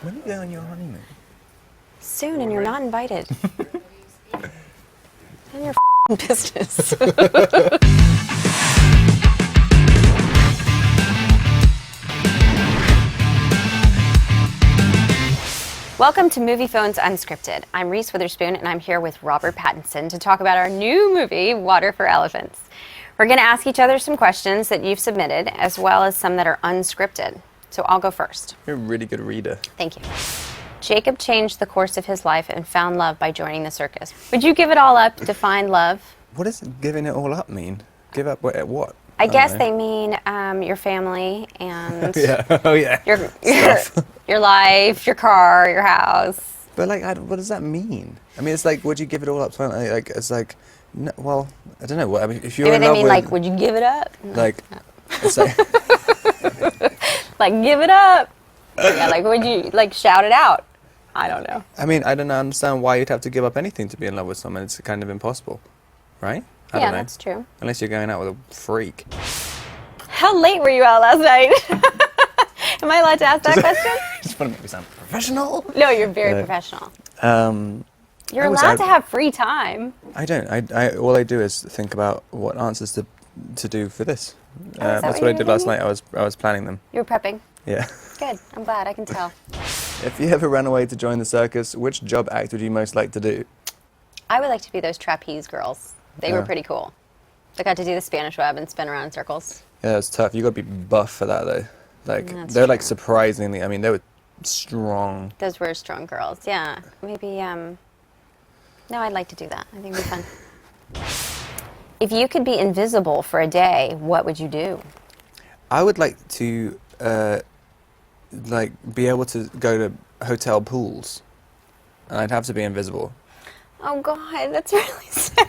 When are you going on your honeymoon? Soon, and you're not invited. None of your business. Welcome to Movie Phones Unscripted. I'm Reese Witherspoon, and I'm here with Robert Pattinson to talk about our new movie, Water for Elephants. We're going to ask each other some questions that you've submitted, as well as some that are unscripted. So I'll go first. You're a really good reader. Thank you. Jacob changed the course of his life and found love by joining the circus. Would you give it all up to find love? What does giving it all up mean? Give up what? I guess they mean your family and Yeah. Oh yeah. your life, your car, your house. But like, what does that mean? I mean, it's like, would you give it all up? Like, it's like, no, well, I don't know. What I mean, if you're Maybe in they love mean with, like, would you give it up? like, it's like, Like, give it up. Yeah, like, would you like shout it out? I don't know. I mean, I don't understand why you'd have to give up anything to be in love with someone. It's kind of impossible, right? I don't know. That's true. Unless you're going out with a freak. How late were you out last night? Am I allowed to ask that question? Just want to make me sound professional. No, you're very professional. You're allowed to have free time. I don't. I all I do is think about what answers to do for this. That's what I did last night. I was planning them. You were prepping. Yeah. Good. I'm glad. I can tell. If you ever ran away to join the circus, which job act would you most like to do? I would like to be those trapeze girls. They were pretty cool. They got to do the Spanish web and spin around in circles. Yeah, it's tough. You got to be buff for that though. Like That's they're like true. surprisingly. I mean, they were strong. Those were strong girls. Yeah. Maybe. No, I'd like to do that. I think it'd be fun. If you could be invisible for a day, what would you do? I would like to like be able to go to hotel pools, and I'd have to be invisible. Oh God, that's really sad.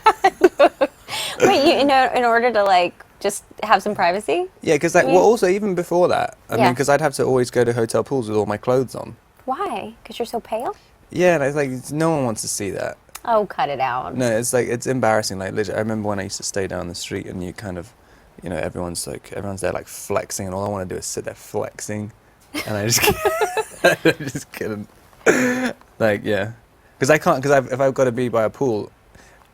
Wait, in order to like just have some privacy? Yeah, because like, well, also even before that, I mean, Yeah. because I'd have to always go to hotel pools with all my clothes on. Why? Because you're so pale? Yeah, and it's like no one wants to see that. Oh, cut it out. No, it's like it's embarrassing. Like legit, I remember when I used to stay down the street, and you kind of, you know, everyone's there like flexing, and all I want to do is sit there flexing, and I just, I just couldn't. Like yeah, because I can't. Because if I've got to be by a pool,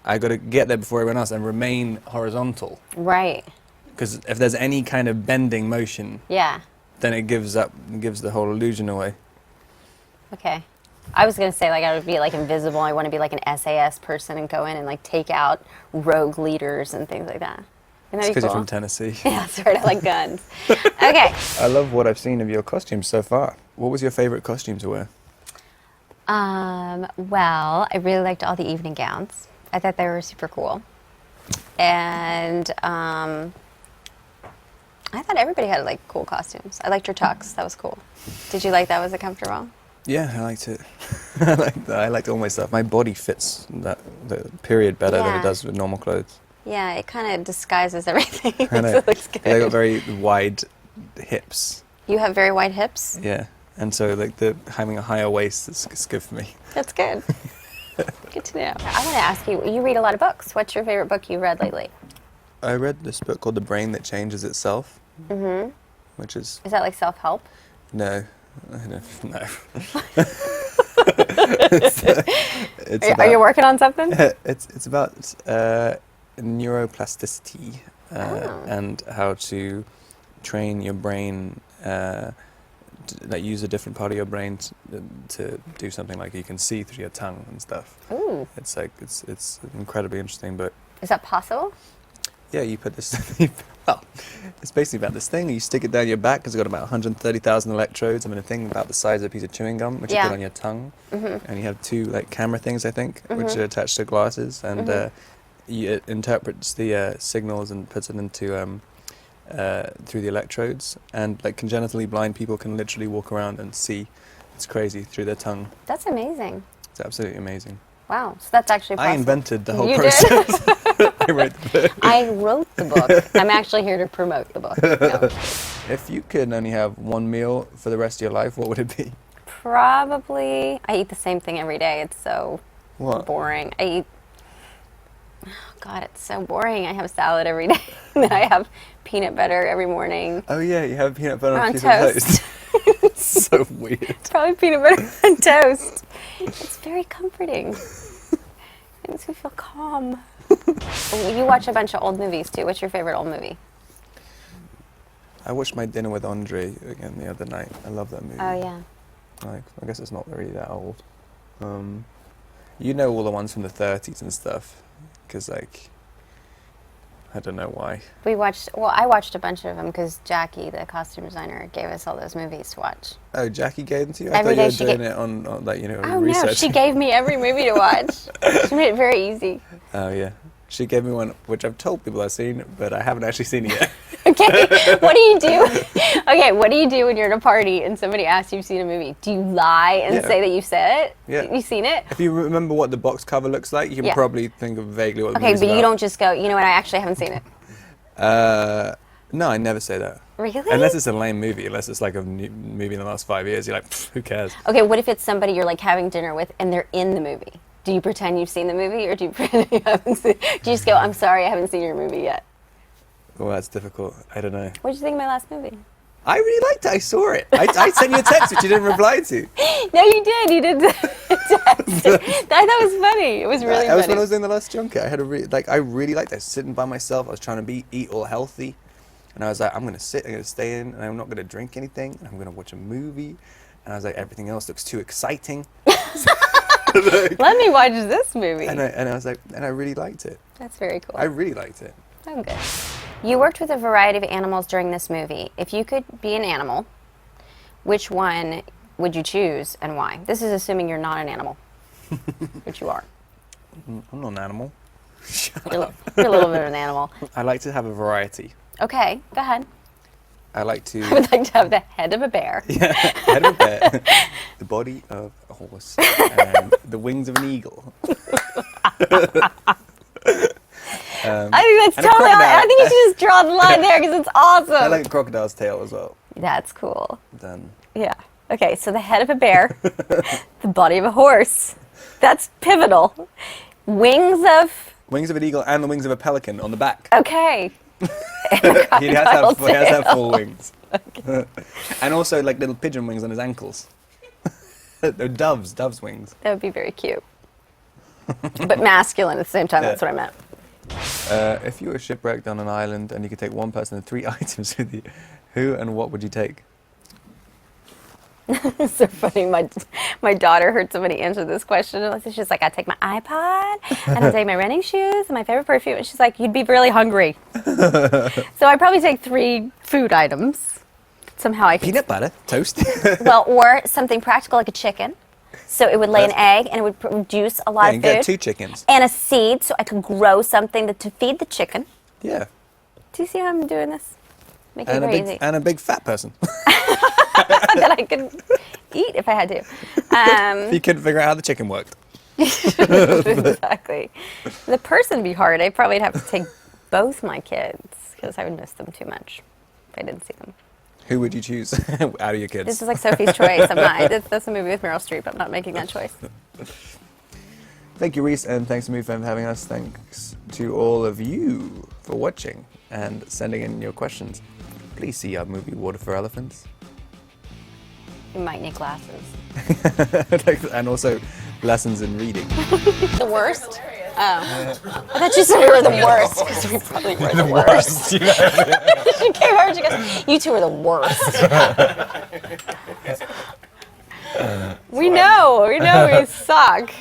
I got to get there before everyone else and remain horizontal. Right. Because if there's any kind of bending motion, Yeah. then it gives the whole illusion away. Okay. I was going to say, like, I would be, like, invisible. I want to be, like, an SAS person and go in and, like, take out rogue leaders and things like that. Isn't that Because cool? you're from Tennessee. Yeah, that's right. I like guns. Okay. I love what I've seen of your costumes so far. What was your favorite costume to wear? Well, I really liked all the evening gowns. I thought they were super cool. And I thought everybody had, like, cool costumes. I liked your tux. That was cool. Did you like that? Was it comfortable? Yeah, I liked it. I liked all my stuff. My body fits the period better than Yeah. it does with normal clothes. Yeah, it kind of disguises everything. I know. It looks good. They got very wide hips. You have very wide hips? Yeah, and so like having a higher waist is good for me. That's good. Good to know. I want to ask you, you read a lot of books. What's your favorite book you've read lately? I read this book called The Brain That Changes Itself, which is Is that like self-help? no. No. Are you working on something? It's about neuroplasticity and how to train your brain, like use a different part of your brain to do something like you can see through your tongue and stuff. Ooh. It's like it's an incredibly interesting book. Is that possible? Yeah, you put this. Well, it's basically about this thing. You stick it down your back because it's got about 130,000 electrodes. I mean, a thing about the size of a piece of chewing gum, which you Yeah. put on your tongue, and you have two like camera things, I think, which are attached to glasses, and it interprets the signals and puts it into through the electrodes. And like congenitally blind people can literally walk around and see. It's crazy through their tongue. That's amazing. It's absolutely amazing. Wow. So that's actually possible. I invented the whole You process. I wrote the book. I wrote the book. I'm actually here to promote the book. No. If you could only have one meal for the rest of your life, what would it be? Probably, I eat the same thing every day. It's so What? boring. I eat, oh God, it's so boring. I have salad every day. And then I have peanut butter every morning. Oh yeah, you have peanut butter on on a piece of toast. toast. So weird. Probably peanut butter and toast. It's very comforting. It makes me feel calm. You watch a bunch of old movies too. What's your favorite old movie? I watched My Dinner with Andre again the other night. I love that movie. Oh yeah. Like, I guess it's not really that old. You know all the ones from the 30s and stuff, because like, I don't know why. I watched a bunch of them because Jackie, the costume designer, gave us all those movies to watch. Oh, Jackie gave them to you? I Every thought you day were doing it on like, Oh research. no, she gave me every movie to watch. She made it very easy. Oh yeah. She gave me one, which I've told people I've seen, but I haven't actually seen it yet. Okay, what do you do? Okay, what do you do when you're at a party and somebody asks you if you've seen a movie? Do you lie and say that you've said it? Yeah. You've seen it? If you remember what the box cover looks like, you can probably think of vaguely what the Okay, movie's but about. you don't just go, you know what, I actually haven't seen it. No, I never say that. Really? Unless it's a lame movie, unless it's like a new movie in the last 5 years, you're like, who cares? Okay, what if it's somebody you're like having dinner with and they're in the movie? Do you pretend you've seen the movie, or do you pretend you haven't seen? Do you just go, I'm sorry, I haven't seen your movie yet? Well, that's difficult. I don't know. What did you think of my last movie? I really liked it. I saw it. I sent you a text, which you didn't reply to. No, you did. You did. Text. I thought it was funny. It was really That was funny. when I was doing the last junket. I really liked it. I was sitting by myself. I was trying to eat all healthy. And I was like, I'm going to sit, I'm going to stay in, and I'm not going to drink anything, and I'm going to watch a movie. And I was like, everything else looks too exciting. Let me watch this movie. And I was like, and I really liked it. That's very cool. I really liked it. Oh, good. You worked with a variety of animals during this movie. If you could be an animal, which one would you choose and why? This is assuming you're not an animal, which you are. I'm not an animal. You're a little bit of an animal. I like to have a variety. Okay, go ahead. I like to... I would like to have the head of a bear. Yeah, head of a bear, the body of a horse, and the wings of an eagle. I think that's totally. I think you should just draw the line there because it's awesome. I like a crocodile's tail as well. That's cool. Then Yeah. Okay, so the head of a bear, the body of a horse. That's pivotal. Wings of. wings of an eagle and the wings of a pelican on the back. Okay. He has to have full wings. Okay. And also like little pigeon wings on his ankles. They're doves' wings. That would be very cute. But masculine at the same time, that's what I meant. If you were shipwrecked on an island and you could take one person and 3 items with you, who and what would you take? It's so funny. My daughter heard somebody answer this question. She's like, I'd take my iPod, and I'd take my running shoes, and my favorite perfume. And she's like, you'd be really hungry. So I'd probably take 3 food items. Somehow I could. Peanut butter, toast. Well, or something practical like a chicken. So it would lay an egg, and it would produce a lot you of can food. get 2 chickens. And a seed, so I could grow something to feed the chicken. Yeah. Do you see how I'm doing this? Making it very easy. And a big fat person. That I could eat if I had to. You couldn't figure out how the chicken worked. Exactly. The person would be hard. I'd probably have to take both my kids because I would miss them too much if I didn't see them. Who would you choose out of your kids? This is like Sophie's Choice. I'm not. That's a movie with Meryl Streep. I'm not making that choice. Thank you, Reese, and thanks to MovieFan for having us. Thanks to all of you for watching and sending in your questions. Please see our movie Water for Elephants. You might need glasses. And also lessons in reading. The worst? Oh. I thought you said we were the worst because we probably were the worst. She came over and she goes, you two are the worst. We know we suck.